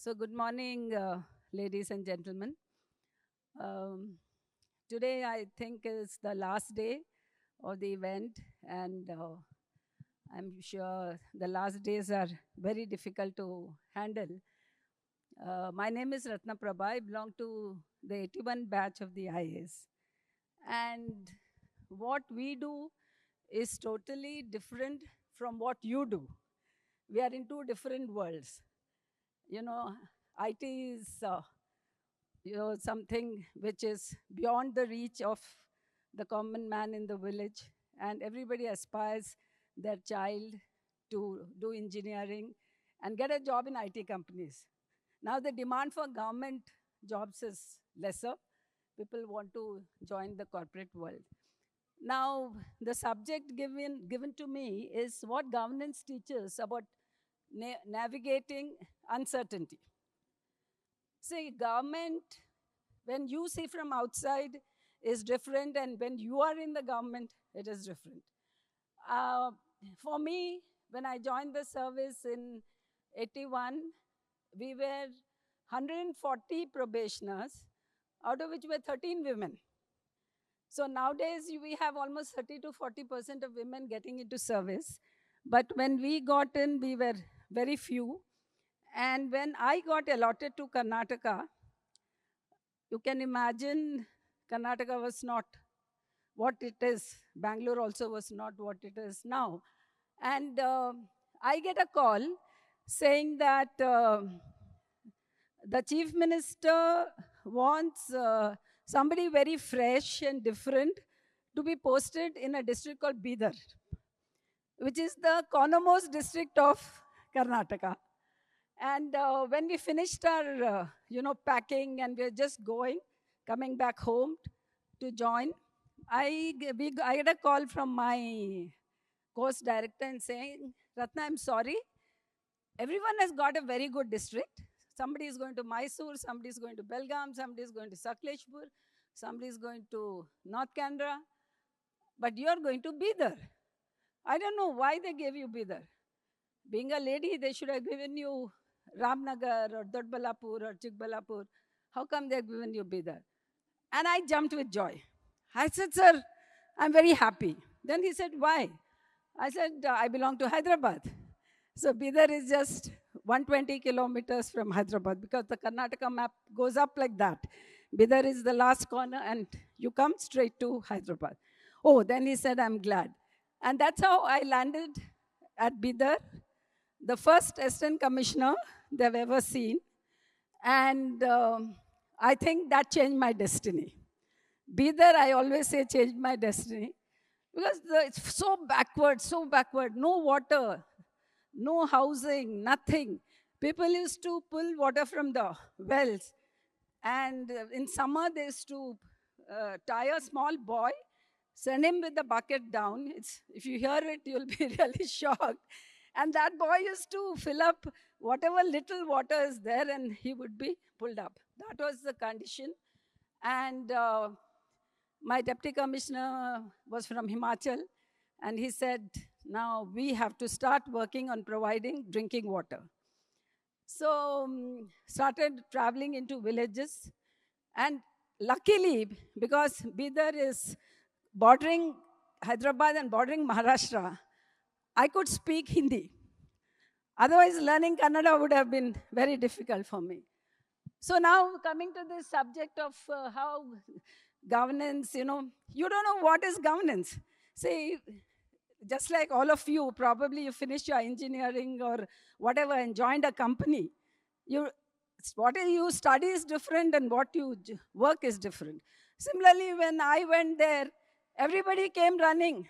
So, good morning, ladies and gentlemen. Um, Today, I think, is the last day of the event, and I'm sure the last days are very difficult to handle. My name is Ratna Prabha. I belong to the 81 batch of the IAS. And what we do is totally different from what you do. We are in two different worlds. You know, IT is something which is beyond the reach of the common man in the village, and everybody aspires their child to do engineering and get a job in IT companies. Now the demand for government jobs is lesser. People want to join the corporate world. Now the subject given to me is what governance teaches about navigating uncertainty. See, government, when you see from outside, is different, and when you are in the government, it is different. Uh, for me, when I joined the service in 81, we were 140 probationers, out of which were 13 women. So nowadays, we have almost 30 to 40% of women getting into service. But when we got in, we were very few. And when I got allotted to Karnataka, you can imagine Karnataka was not what it is. Bangalore also was not what it is now. And I get a call saying that the chief minister wants somebody very fresh and different to be posted in a district called Bidar, which is the cornermost district of Karnataka. And when we finished our, packing and we were just coming back home to join, I get a call from my course director and saying, Ratna, I'm sorry. Everyone has got a very good district. Somebody is going to Mysore, somebody is going to Belgaum, somebody is going to Sakleshpur, somebody is going to North Canara, but you are going to Bidar. I don't know why they gave you Bidar. Being a lady, they should have given you Ramnagar or Dodbalapur or Chikbalapur. How come they're given you Bidar? And I jumped with joy. I said, sir, I'm very happy. Then he said, why? I said, I belong to Hyderabad. So Bidar is just 120 kilometers from Hyderabad because the Karnataka map goes up like that. Bidar is the last corner and you come straight to Hyderabad. Oh, then he said, I'm glad. And that's how I landed at Bidar, the first assistant commissioner they've ever seen. And I think that changed my destiny. Bidar, I always say, changed my destiny. Because it's so backward, no water, no housing, nothing. People used to pull water from the wells. And in summer, they used to tie a small boy, send him with the bucket down. If you hear it, you'll be really shocked. And that boy used to fill up whatever little water is there and he would be pulled up. That was the condition. And my deputy commissioner was from Himachal. And he said, now we have to start working on providing drinking water. So started traveling into villages. And luckily, because Bidar is bordering Hyderabad and bordering Maharashtra, I could speak Hindi. Otherwise, learning Kannada would have been very difficult for me. So now coming to this subject of how governance, you don't know what is governance. See, just like all of you, probably you finished your engineering or whatever and joined a company. What you study is different and what you work is different. Similarly, when I went there, everybody came running.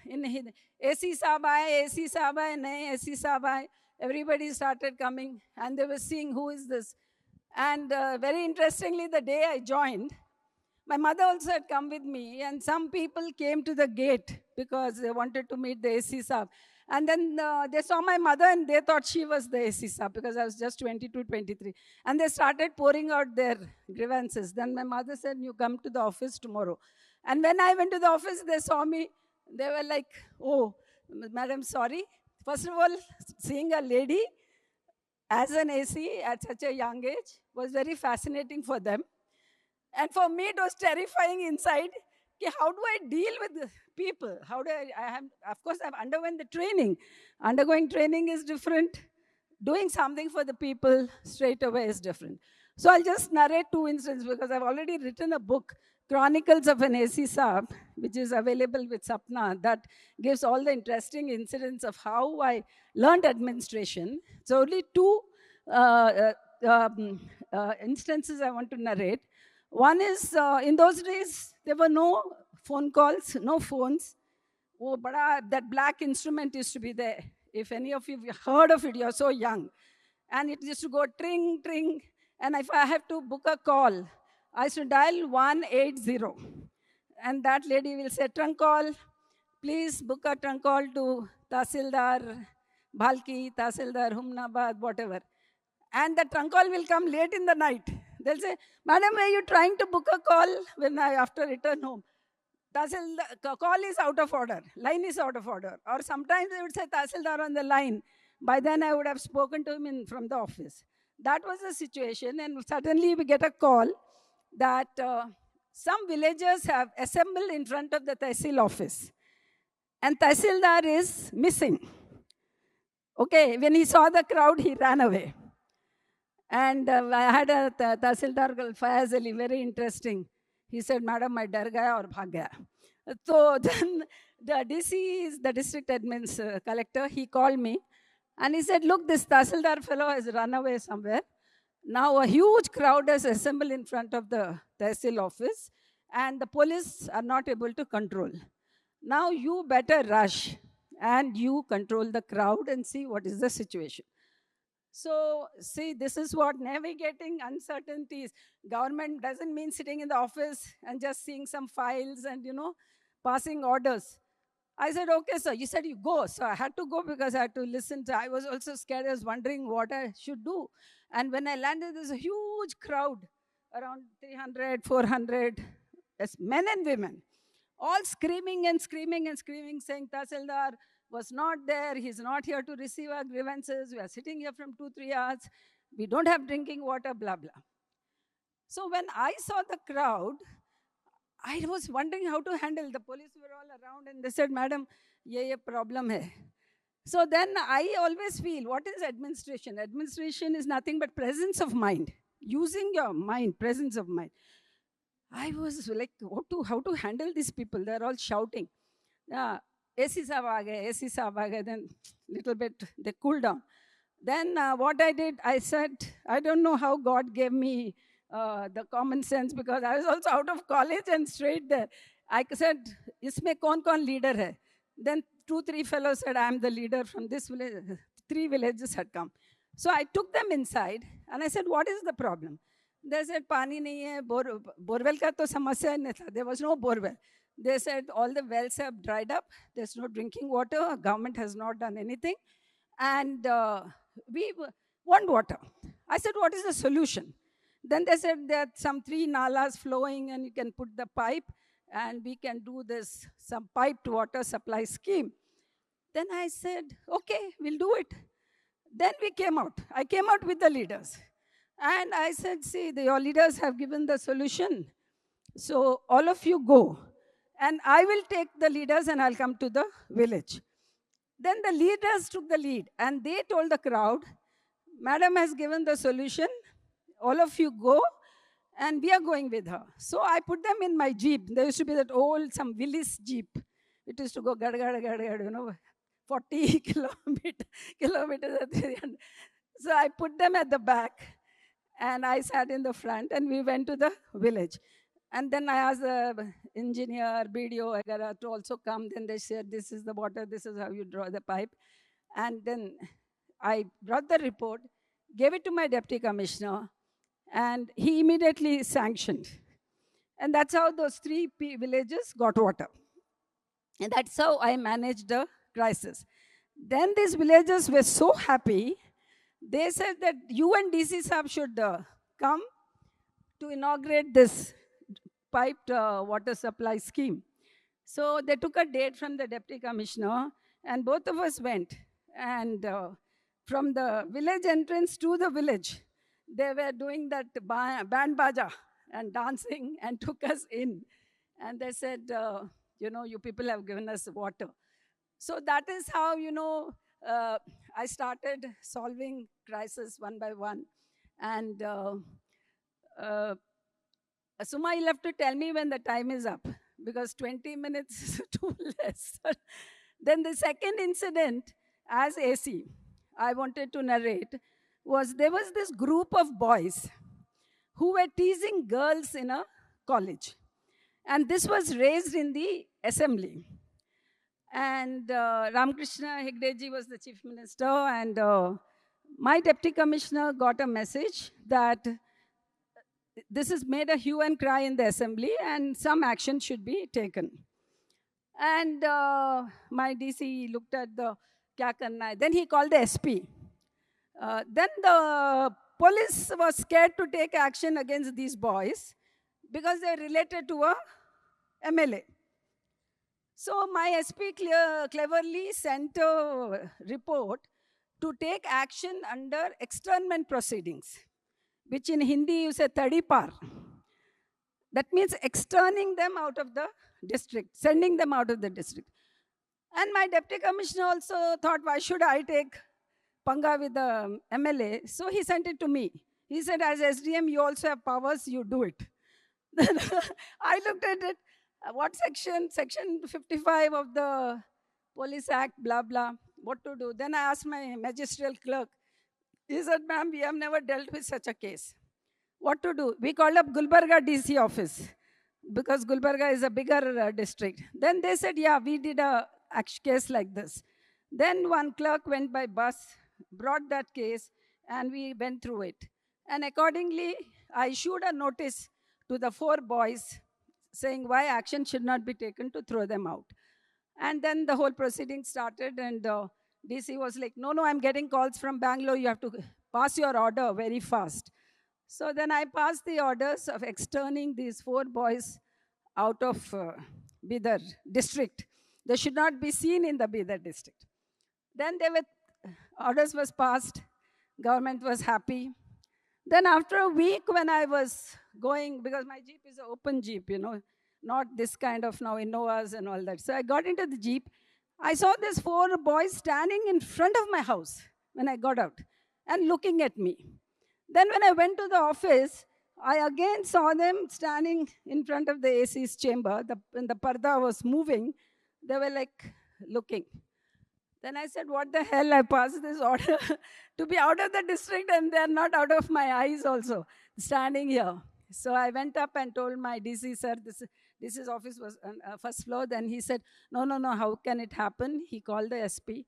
AC Saab aaye, AC Saab aaye, nahi AC Saab aaye. Everybody started coming and they were seeing who is this. And very interestingly, the day I joined, my mother also had come with me, and some people came to the gate because they wanted to meet the AC Saab. And then they saw my mother and they thought she was the AC Saab because I was just 22, 23. And they started pouring out their grievances. Then my mother said, you come to the office tomorrow. And when I went to the office, they saw me. They were like, oh, madam, sorry. First of all, seeing a lady, as an AC at such a young age was very fascinating for them. And for me, it was terrifying inside. How do I deal with the people? How do I have, of course, I've undergone the training. Undergoing training is different. Doing something for the people straight away is different. So I'll just narrate two instances because I've already written a book, Chronicles of an AC Saab, which is available with Sapna, that gives all the interesting incidents of how I learned administration. So only two uh, instances I want to narrate. One is in those days, there were no phone calls, no phones. Oh, but that black instrument used to be there. If any of you have heard of it, you're so young. And it used to go tring, tring. And if I have to book a call, I should dial 180. And that lady will say, trunk call, please book a trunk call to Tahsildar Bhalki, Tahsildar Humnabad, whatever. And the trunk call will come late in the night. They'll say, Madam, are you trying to book a call when I after return home? Tahsildar, call is out of order, line is out of order. Or sometimes they would say Tahsildar on the line. By then I would have spoken to him from the office. That was the situation, and suddenly we get a call that some villagers have assembled in front of the Tehsil office. And Tahsildar is missing. Okay, when he saw the crowd, he ran away. And I had a Tahsildar Fayaz Ali, very interesting. He said, Madam, I dar gaya aur bhag gaya. So then the DC is the district admin's collector. He called me and he said, look, this Tahsildar fellow has run away somewhere. Now a huge crowd has assembled in front of the Tehsil office and the police are not able to control. Now you better rush and you control the crowd and see what is the situation. So, see, this is what navigating uncertainties. Government doesn't mean sitting in the office and just seeing some files and, passing orders. I said, okay, sir. You said you go. So I had to go because I had to listen to, I was also scared. I was wondering what I should do. And when I landed, there's a huge crowd, around 300, 400, men and women, all screaming and screaming and screaming, saying, Tahsildar was not there. He's not here to receive our grievances. We are sitting here from 2-3 hours. We don't have drinking water, blah, blah. So when I saw the crowd, I was wondering how to handle. The police were all around and they said, Madam, ye problem hai. So then I always feel, what is administration? Administration is nothing but presence of mind. Using your mind, presence of mind. I was like, how to handle these people? They're all shouting. AC saab aa gaye, AC saab aa gaye. Then little bit, they cooled down. Then what I did, I said, I don't know how God gave me the common sense because I was also out of college and straight there. I said, isme kaun leader hai? Then 2-3 fellows said, I am the leader from this village. 3 villages had come. So I took them inside and I said, what is the problem? They said, pani nahi hai, borewell ka to samasya nahi tha. There was no borewell. They said, all the wells have dried up. There's no drinking water. Government has not done anything. And we want water. I said, what is the solution? Then they said there are some 3 nalas flowing and you can put the pipe and we can do this, some piped water supply scheme. Then I said, okay, we'll do it. Then we came out. I came out with the leaders. And I said, see, your leaders have given the solution. So all of you go. And I will take the leaders and I'll come to the village. Then the leaders took the lead and they told the crowd, Madam has given the solution. All of you go and we are going with her. So I put them in my jeep. There used to be that old, some Willis jeep. It used to go gad, 40 kilometers. So I put them at the back and I sat in the front and we went to the village. And then I asked the engineer, BDO, to also come. Then they said, this is the water, this is how you draw the pipe. And then I brought the report, gave it to my deputy commissioner, and he immediately sanctioned. And that's how those 3 villages got water. And that's how I managed the crisis. Then these villagers were so happy, they said that you and DC Saab should come to inaugurate this piped water supply scheme. So they took a date from the deputy commissioner and both of us went. And from the village entrance to the village. They were doing that band baja and dancing and took us in. And they said, you people have given us water. So that is how, I started solving crisis one by one. And uh, Suma, you'll have to tell me when the time is up, because 20 minutes is too less. Then the second incident, as AC, I wanted to narrate, was there was this group of boys who were teasing girls in a college. And this was raised in the assembly. And Ramakrishna Hegdeji was the chief minister, and my deputy commissioner got a message that this has made a hue and cry in the assembly and some action should be taken. And my DC looked at the kya karna hai. Then he called the SP. Then the police was scared to take action against these boys because they're related to a MLA. So my SP cleverly sent a report to take action under externment proceedings, which in Hindi you say tadi par. That means externing them out of the district, sending them out of the district. And my deputy commissioner also thought, why should I take panga with the MLA? So he sent it to me. He said, as SDM, you also have powers, you do it. Then I looked at it. What section? Section 55 of the Police Act, blah, blah. What to do? Then I asked my magisterial clerk. He said, ma'am, we have never dealt with such a case. What to do? We called up Gulbarga DC office because Gulbarga is a bigger district. Then they said, yeah, we did a case like this. Then one clerk went by bus, brought that case, and we went through it. And accordingly, I issued a notice to the 4 boys saying why action should not be taken to throw them out. And then the whole proceeding started, and DC was like, no, I'm getting calls from Bangalore. You have to pass your order very fast. So then I passed the orders of externing these 4 boys out of Bidar district. They should not be seen in the Bidar district. Then orders was passed. Government was happy. Then after a week when I was going, because my Jeep is an open Jeep, not this kind of now Innovas and all that. So I got into the Jeep. I saw these 4 boys standing in front of my house when I got out and looking at me. Then when I went to the office, I again saw them standing in front of the AC's chamber. When the parda was moving, they were like looking. Then I said, what the hell, I passed this order to be out of the district and they're not out of my eyes also, standing here. So I went up and told my DC, sir, this office was on first floor. Then he said, no, how can it happen? He called the SP,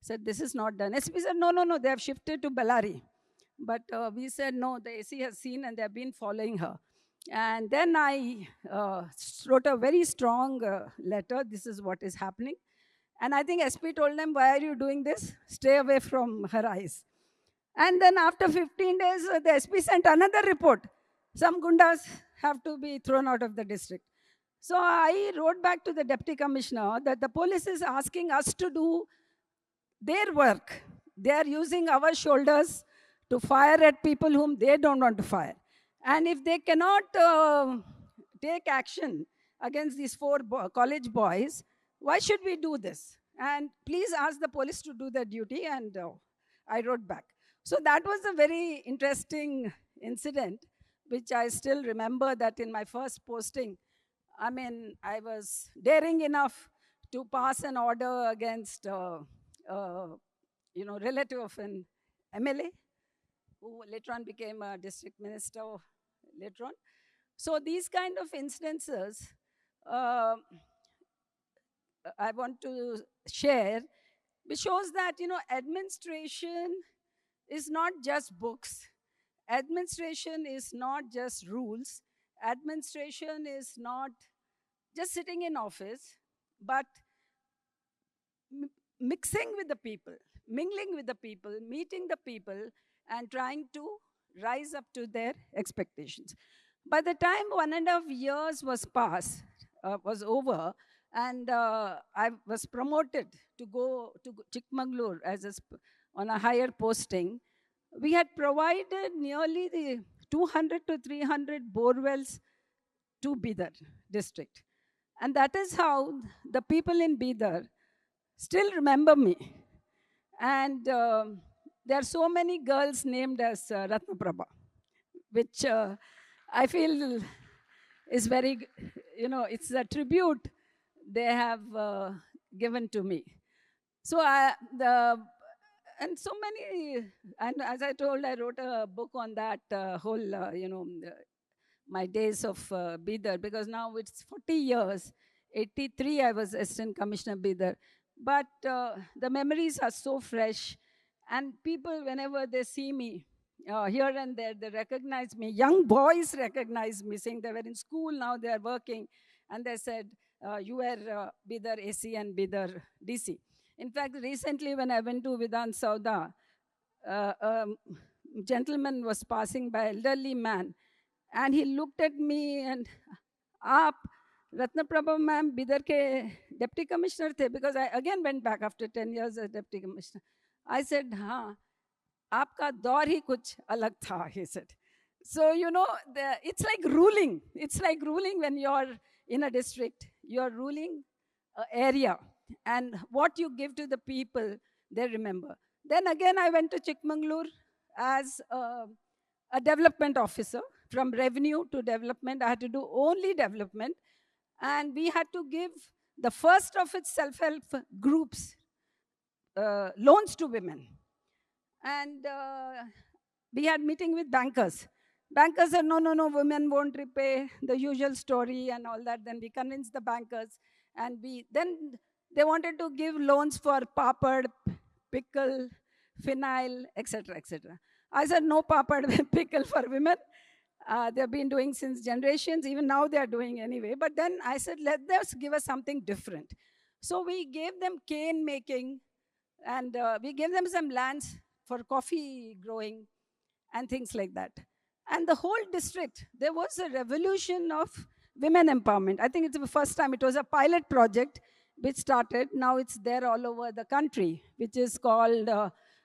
said, this is not done. SP said, no, they have shifted to Bellary. But we said, no, the AC has seen and they have been following her. And then I wrote a very strong letter. This is what is happening. And I think SP told them, why are you doing this? Stay away from her eyes. And then after 15 days, the SP sent another report. Some gundas have to be thrown out of the district. So I wrote back to the deputy commissioner that the police is asking us to do their work. They are using our shoulders to fire at people whom they don't want to fire. And if they cannot take action against these 4 college boys, why should we do this? And please ask the police to do their duty. And I wrote back. So that was a very interesting incident, which I still remember that in my first posting, I was daring enough to pass an order against, relative of an MLA, who later on became a district minister later on. So these kind of instances, I want to share, which shows that, administration is not just books. Administration is not just rules. Administration is not just sitting in office, but mixing with the people, mingling with the people, meeting the people, and trying to rise up to their expectations. By the time 1.5 years was over, and I was promoted to go to Chikmagalur as on a higher posting, we had provided nearly the 200 to 300 borewells to Bidar district. And that is how the people in Bidar still remember me. And there are so many girls named as Ratna Prabha, which I feel is very, it's a tribute they have given to me. So and so many, and as I told, I wrote a book on that whole, my days of Bidar, because now it's 40 years. 83, I was Assistant Commissioner Bidar. But the memories are so fresh, and people, whenever they see me, here and there, they recognize me. Young boys recognize me, saying they were in school, now they are working. And they said, you were Bidar AC and Bidar DC. In fact, recently when I went to Vidhan Sauda, a gentleman was passing by, elderly man, and he looked at me and, "Aap Ratna Prabha ma'am Bidar ke deputy commissioner the?" Because I again went back after 10 years as deputy commissioner. I said, "Haan, aapka daur hi kuch alag tha," he said. So, it's like ruling. It's like ruling when you're in a district. You're ruling an area. And what you give to the people, they remember. Then again, I went to Chikmagalur as a development officer. From revenue to development, I had to do only development. And we had to give the first of its self-help groups loans to women. And we had meeting with bankers. Bankers said, no, women won't repay, the usual story and all that. Then we convinced the bankers. And then they wanted to give loans for papad, pickle, phenyl, etc., etc. I said, no papad, pickle for women. They've been doing since generations. Even now they are doing anyway. But then I said, let them give us something different. So we gave them cane making, and we gave them some lands for coffee growing and things like that. And the whole district, there was a revolution of women empowerment. I think it's the first time. It was a pilot project which started. Now it's there all over the country, which is called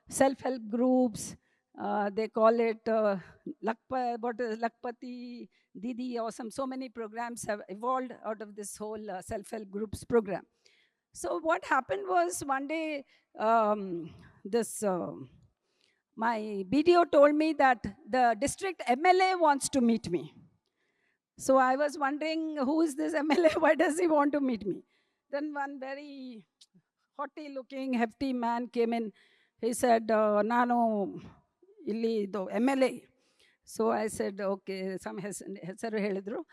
self-help groups. They call it Lakpati Didi, or so many programs have evolved out of this whole self-help groups program. So what happened was one day, my BDO told me that the district MLA wants to meet me. So I was wondering, who is this MLA? Why does he want to meet me? Then one very haughty-looking, hefty man came in. He said, Nano illi do MLA. So I said, okay, some hesaru helidru.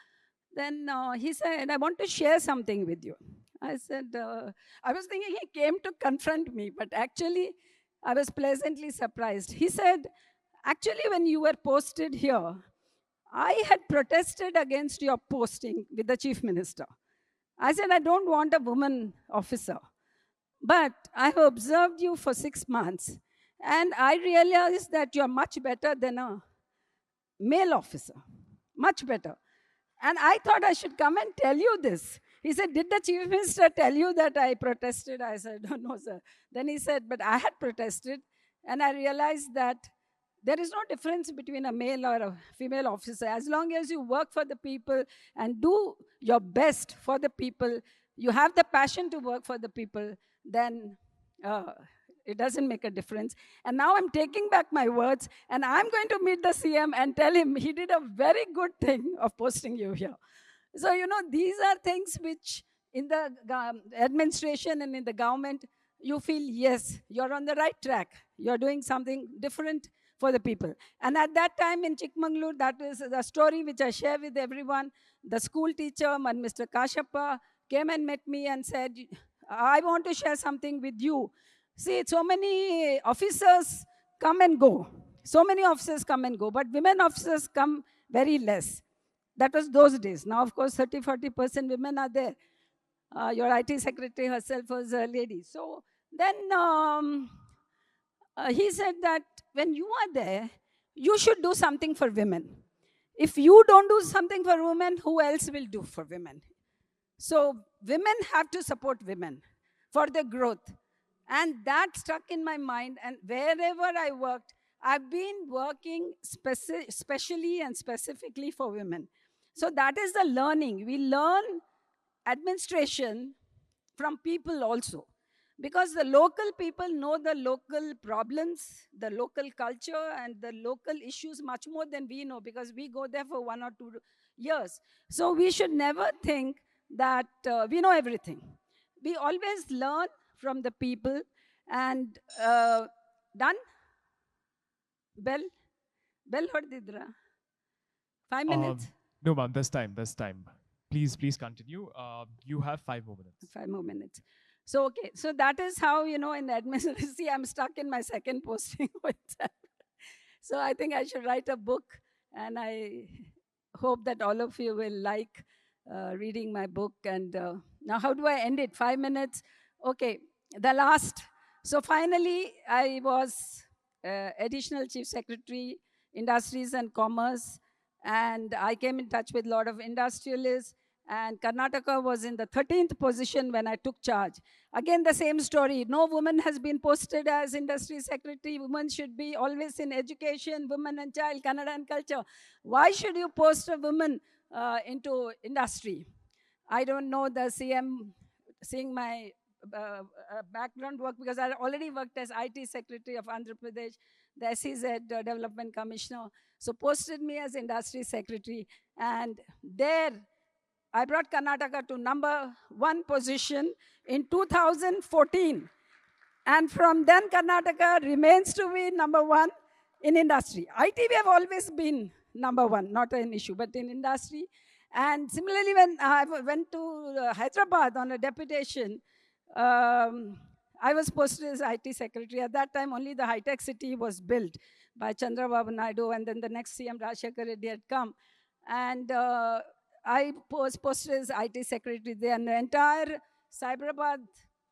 Then he said, I want to share something with you. I said, I was thinking he came to confront me, but actually I was pleasantly surprised. He said, actually, when you were posted here, I had protested against your posting with the chief minister. I said, I don't want a woman officer. But I have observed you for 6 months, and I realized that you're much better than a male officer. Much better. And I thought I should come and tell you this. He said, did the chief minister tell you that I protested? I said, oh, no, sir. Then he said, but I had protested, and I realized that there is no difference between a male or a female officer. As long as you work for the people and do your best for the people, you have the passion to work for the people, then it doesn't make a difference. And now I'm taking back my words, and I'm going to meet the CM and tell him he did a very good thing of posting you here. So, these are things which in the administration and in the government, you feel, yes, you're on the right track. You're doing something different for the people. And at that time in Chikmagalur, that is the story which I share with everyone. The school teacher, Mr. Kashappa, came and met me and said, I want to share something with you. See, so many officers come and go. So many officers come and go, but women officers come very less. That was those days. Now, of course, 30-40% women are there. Your IT secretary herself was a lady. So then he said that when you are there, you should do something for women. If you don't do something for women, who else will do for women? So women have to support women for their growth. And that stuck in my mind. And wherever I worked, I've been working specially and specifically for women. So that is the learning. We learn administration from people also, because the local people know the local problems, the local culture, and the local issues much more than we know, because we go there for 1 or 2 years. So we should never think that we know everything. We always learn from the people. And done. Bell ಹೊಡೆದಿದ್ರ 5 minutes. No, ma'am, this time. Please continue. You have 5 more minutes. 5 more minutes. So, okay. So that is how, in the administration, see, I'm stuck in my second posting. So I think I should write a book, and I hope that all of you will like reading my book. And now, how do I end it? 5 minutes. Okay. The last. So finally, I was Additional Chief Secretary, Industries and Commerce, and I came in touch with a lot of industrialists. And Karnataka was in the 13th position when I took charge. Again, the same story. No woman has been posted as Industry Secretary. Women should be always in education, women and child, Kannada and culture. Why should you post a woman into industry? I don't know the CM seeing my background work, because I already worked as IT Secretary of Andhra Pradesh, the SEZ Development Commissioner. So posted me as Industry Secretary. And there, I brought Karnataka to #1 position in 2014. And from then, Karnataka remains to be #1 in industry. IT, we have always been #1, not an issue, but in industry. And similarly, when I went to Hyderabad on a deputation, I was posted as IT Secretary. At that time, only the high-tech city was built by Chandrababu Naidu, and then the next CM, Rajshekar Reddy, had come. And I was posted as IT Secretary there, and the entire Cyberabad,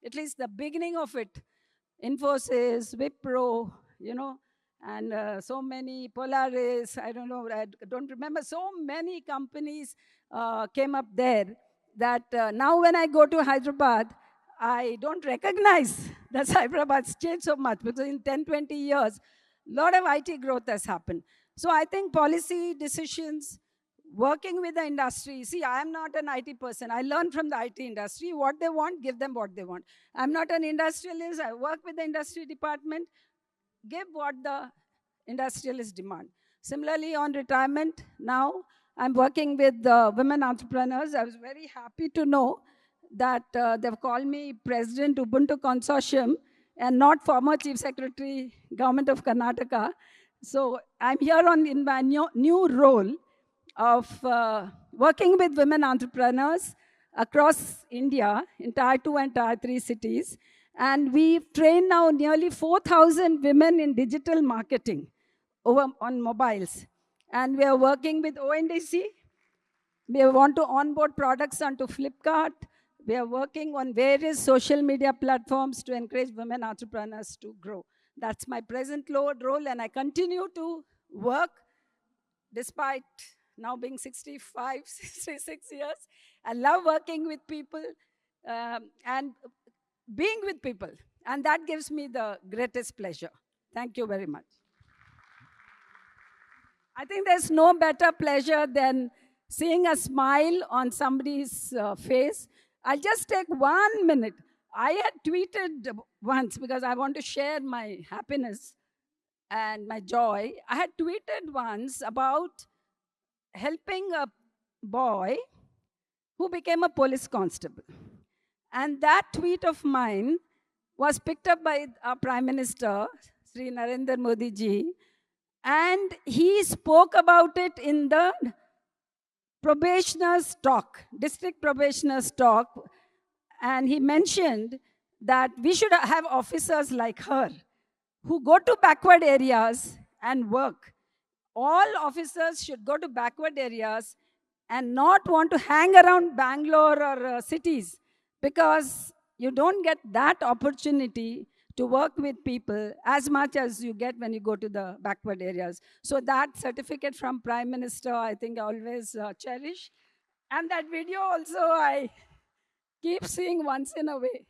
at least the beginning of it, Infosys, Wipro, and so many, Polaris, I don't remember, so many companies came up there that now when I go to Hyderabad, I don't recognize that Cyberabad's changed so much, because in 10, 20 years, a lot of IT growth has happened. So I think policy decisions, working with the industry. See, I'm not an IT person. I learn from the IT industry. What they want, give them what they want. I'm not an industrialist. I work with the industry department. Give what the industrialists demand. Similarly, on retirement, now I'm working with women entrepreneurs. I was very happy to know that they've called me President Ubuntu Consortium and not former Chief Secretary, Government of Karnataka. So I'm here in my new role of working with women entrepreneurs across India in Tier 2 and Tier 3 cities. And we've trained now nearly 4,000 women in digital marketing on mobiles. And we are working with ONDC. We want to onboard products onto Flipkart. We are working on various social media platforms to encourage women entrepreneurs to grow. That's my present role, and I continue to work despite now being 65, 66 years. I love working with people and being with people, and that gives me the greatest pleasure. Thank you very much. I think there's no better pleasure than seeing a smile on somebody's face. I'll just take 1 minute. I had tweeted once, because I want to share my happiness and my joy. I had tweeted once about helping a boy who became a police constable. And that tweet of mine was picked up by our Prime Minister, Sri Narendra Modi ji, and he spoke about it in the probationer's talk, district probationer's talk, and he mentioned that we should have officers like her who go to backward areas and work. All officers should go to backward areas and not want to hang around Bangalore or cities, because you don't get that opportunity to work with people as much as you get when you go to the backward areas. So that certificate from Prime Minister, I think I always cherish. And that video also I keep seeing once in a way,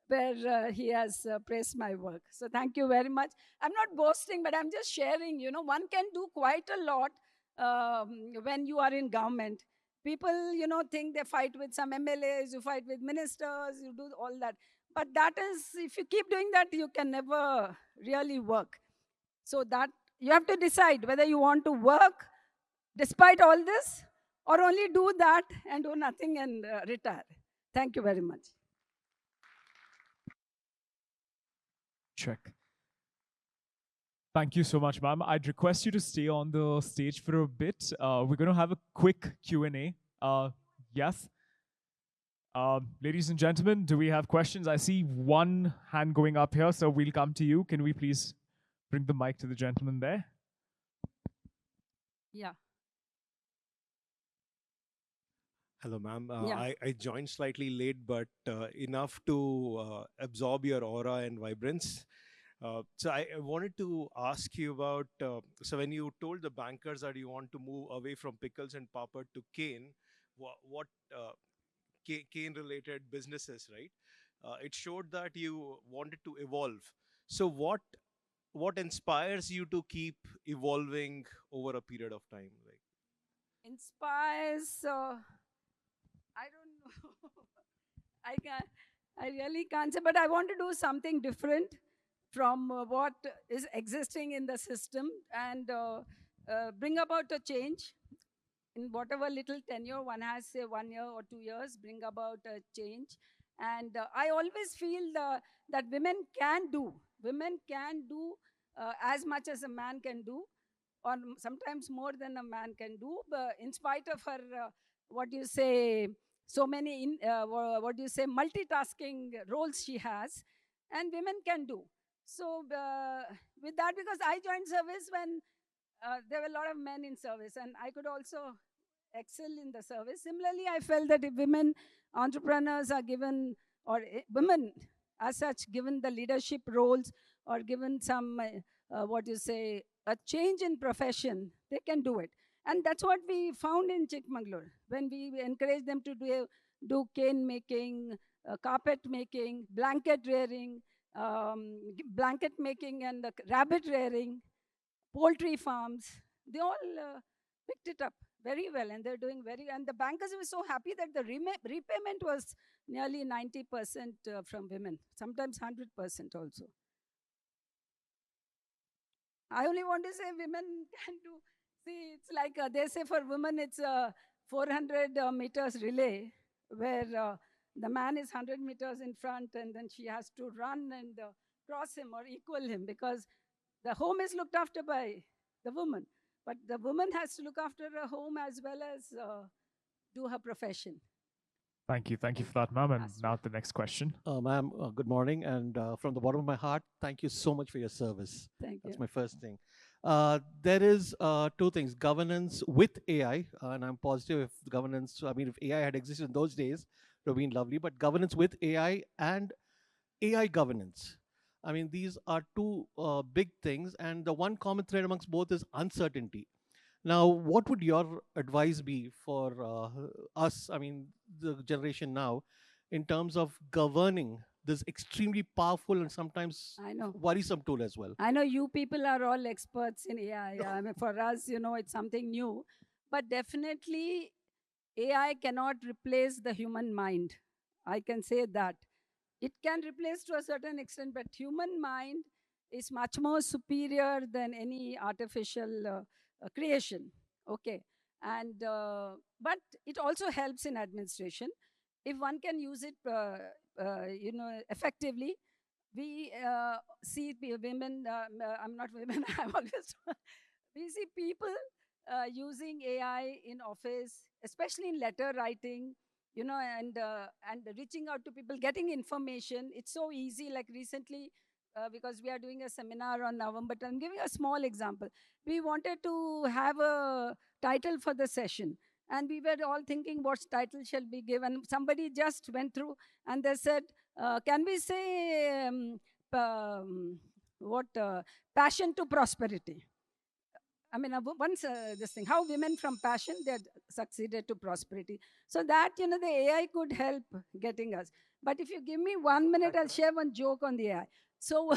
where he has praised my work. So thank you very much. I'm not boasting, but I'm just sharing. One can do quite a lot when you are in government. People, think they fight with some MLAs, you fight with ministers, you do all that. But that is, if you keep doing that, you can never really work. So that you have to decide whether you want to work despite all this or only do that and do nothing and retire. Thank you very much. Check. Thank you so much, ma'am. I'd request you to stay on the stage for a bit. We're going to have a quick Q&A. Yes. Ladies and gentlemen, do we have questions? I see one hand going up here, so we'll come to you. Can we please bring the mic to the gentleman there? Yeah. Hello, ma'am. Yeah. I joined slightly late, but enough to absorb your aura and vibrance. So I wanted to ask you about, so when you told the bankers that you want to move away from pickles and papad to cane, what cane-related businesses, right? It showed that you wanted to evolve. So what inspires you to keep evolving over a period of time? Like, Inspires, I don't know. I really can't say, but I want to do something different from what is existing in the system and bring about a change in whatever little tenure one has, say 1 year or 2 years, bring about a change. And I always feel that women can do as much as a man can do, or sometimes more than a man can do, but in spite of her, what you say, so many, what do you say, multitasking roles she has, and women can do. So with that, because I joined service when there were a lot of men in service, and I could also excel in the service. Similarly, I felt that if women entrepreneurs are given, or women as such, given the leadership roles, or given some, what you say, a change in profession, they can do it. And that's what we found in Chikmagalur when we encouraged them to do cane making, carpet making, blanket rearing, blanket making, and rabbit rearing, poultry farms. They all picked it up very well, and they're doing and the bankers were so happy that the repayment was nearly 90% from women, sometimes 100% also. I only want to say women can do. See, it's like they say for women it's a 400 meters relay, where the man is 100 meters in front, and then she has to run and cross him or equal him, because the home is looked after by the woman. But the woman has to look after her home as well as do her profession. Thank you. Thank you for that, ma'am. And now the next question. Ma'am, good morning. And from the bottom of my heart, thank you so much for your service. Thank you. That's my first thing. There is two things: governance with AI, and I'm positive if governance, I mean, if AI had existed in those days, it would have been lovely, but governance with AI and AI governance. I mean, these are two big things, and the one common thread amongst both is uncertainty. Now, what would your advice be for us, I mean, the generation now, in terms of governing this extremely powerful and sometimes worrisome tool as well? I know you people are all experts in AI. I mean, for us, it's something new. But definitely, AI cannot replace the human mind. I can say that. It can replace to a certain extent, but human mind is much more superior than any artificial creation. Okay. And but it also helps in administration if one can use it effectively. We see women, I'm not women, I'm always we see people using AI in office, especially in letter writing, and reaching out to people, getting information. It's so easy. Like recently, because we are doing a seminar on November, I'm giving a small example. We wanted to have a title for the session, and we were all thinking what title shall be given. Somebody just went through and they said, can we say passion to prosperity? I mean, once this thing, how women from passion, they're succeeded to prosperity. So that, the AI could help getting us. But if you give me 1 minute, I'll share one joke on the AI. So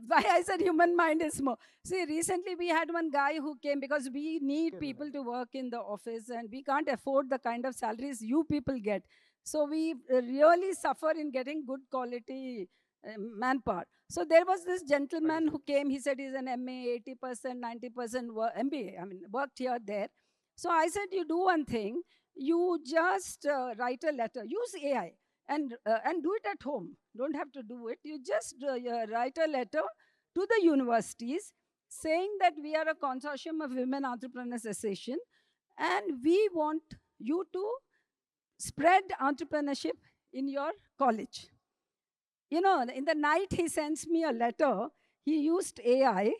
why I said human mind is more. See, recently we had one guy who came because we need people to work in the office and we can't afford the kind of salaries you people get. So we really suffer in getting good quality manpower. So there was this gentleman who came. He said he's an MA, 80%, 90% MBA. I mean, worked here, there. So I said, you do one thing. You just write a letter. Use AI and do it at home. Don't have to do it. You just write a letter to the universities saying that we are a consortium of Women Entrepreneurs Association and we want you to spread entrepreneurship in your college. In the night, he sends me a letter. He used AI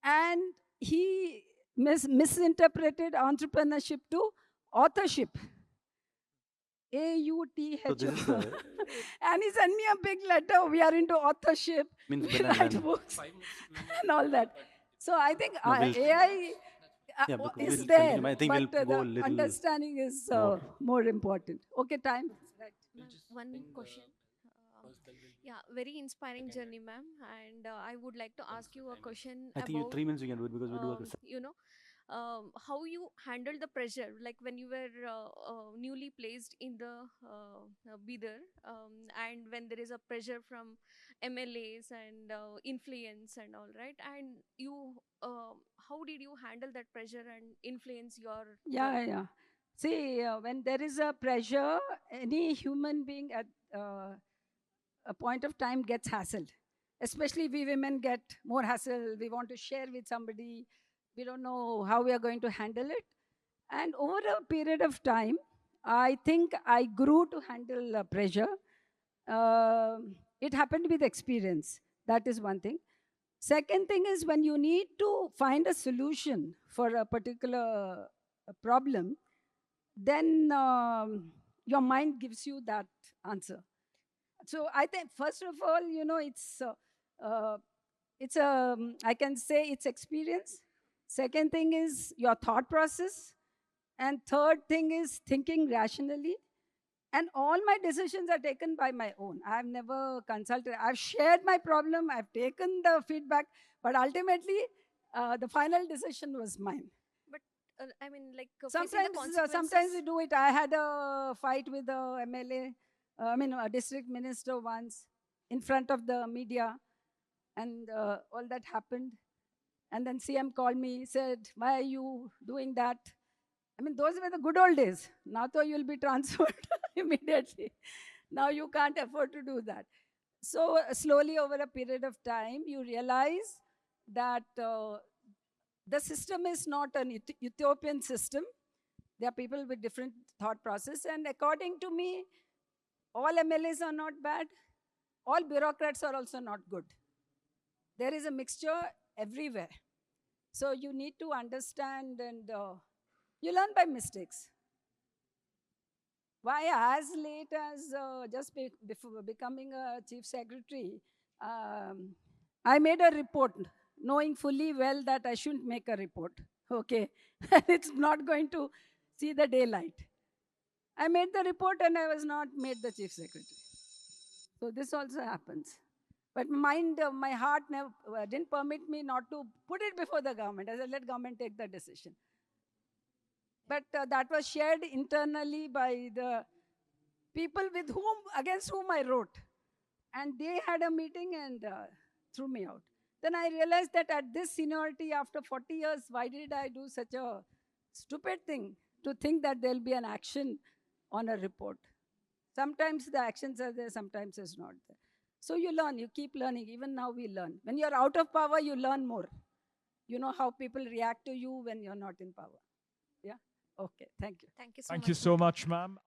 and he misinterpreted entrepreneurship to authorship. AUTHO. And he sent me a big letter. We are into authorship. Means We when and write when. books and all that. So I think No, we'll- AI Yeah, because is we'll there, continue. I think but we'll go the a little understanding is more. more important. Okay, time. Right. Ma'am, one question. Yeah, very inspiring journey, ma'am. And I would like to ask you a question I think you about, 3 minutes you can do it because we do how you handled the pressure, like when you were newly placed in the Bidar, and when there is a pressure from MLAs and influence and all, right? And you, how did you handle that pressure and influence your Yeah, work? yeah. See, when there is a pressure, any human being at a point of time gets hassled. Especially we women get more hassle. We want to share with somebody. We don't know how we are going to handle it. And over a period of time, I think I grew to handle pressure. It happened with experience. That is one thing. Second thing is when you need to find a solution for a particular problem, then your mind gives you that answer. So I think first of all, it's I can say it's experience. Second thing is your thought process, and third thing is thinking rationally. And all my decisions are taken by my own. I've never consulted. I've shared my problem. I've taken the feedback, but ultimately, the final decision was mine. But I mean, like facing the Sometimes consequences. we do it. I had a fight with the MLA, a district minister once in front of the media, and all that happened. And then CM called me, said, "Why are you doing that?" I mean, those were the good old days. Now, though, you'll be transferred immediately. Now you can't afford to do that. So slowly over a period of time, you realize that the system is not an utopian system. There are people with different thought process. And according to me, all MLAs are not bad. All bureaucrats are also not good. There is a mixture everywhere. So you need to understand and you learn by mistakes. Why as late as just before becoming a chief secretary, I made a report knowing fully well that I shouldn't make a report, okay? It's not going to see the daylight. I made the report and I was not made the chief secretary. So this also happens. But my heart never, didn't permit me not to put it before the government. I said, let government take the decision. But that was shared internally by the people against whom I wrote. And they had a meeting and threw me out. Then I realized that at this seniority, after 40 years, why did I do such a stupid thing to think that there'll be an action on a report? Sometimes the actions are there, sometimes it's not there. So you learn, you keep learning. Even now we learn. When you're out of power, you learn more. You know how people react to you when you're not in power. Yeah? Okay, thank you. Thank you so Thank much. you so much, ma'am.